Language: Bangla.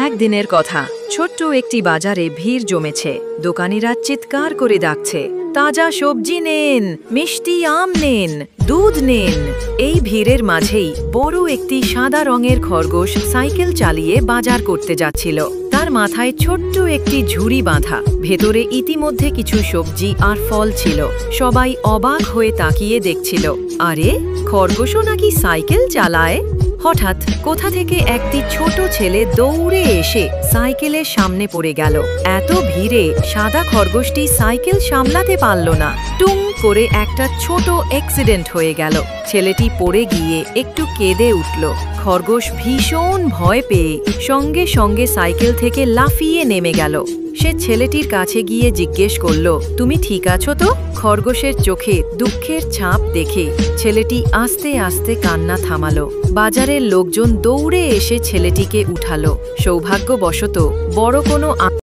একদিনের কথা, ছোট্ট একটি বাজারে ভিড় জমেছে। দোকানিরা চিৎকার করে ডাকছে, তাজা সবজি নেন, মিষ্টি আম নেন, দুধ নেন। এই ভিড়ের মাঝেই বড় একটি সাদা রঙের খরগোশ সাইকেল চালিয়ে বাজার করতে যাচ্ছিল। তার মাথায় ছোট্ট একটি ঝুড়ি বাঁধা, ভেতরে ইতিমধ্যে কিছু সবজি আর ফল ছিল। সবাই অবাক হয়ে তাকিয়ে দেখছিল, আরে খরগোশও নাকি সাইকেল চালায়। হঠাৎ কোথা থেকে একটি ছোট ছেলে দৌড়ে এসে সাইকেলের সামনে পড়ে গেল। এত ভিড়ে সাদা খরগোশটি সাইকেল সামলাতে পারল না। টুং করে একটা ছোট অ্যাক্সিডেন্ট হয়ে গেল। ছেলেটি পড়ে গিয়ে একটু কেঁদে উঠল। খরগোশ ভীষণ ভয় পেয়ে সঙ্গে সঙ্গে সাইকেল থেকে লাফিয়ে নেমে গেল। সে ছেলেটির কাছে গিয়ে জিজ্ঞেস করল, তুমি ঠিক আছো তো? খরগোশের চোখে দুঃখের ছাপ দেখে ছেলেটি আস্তে আস্তে কান্না থামালো। বাজারের লোকজন দৌড়ে এসে ছেলেটিকে উঠালো। সৌভাগ্যবশত বড় কোনো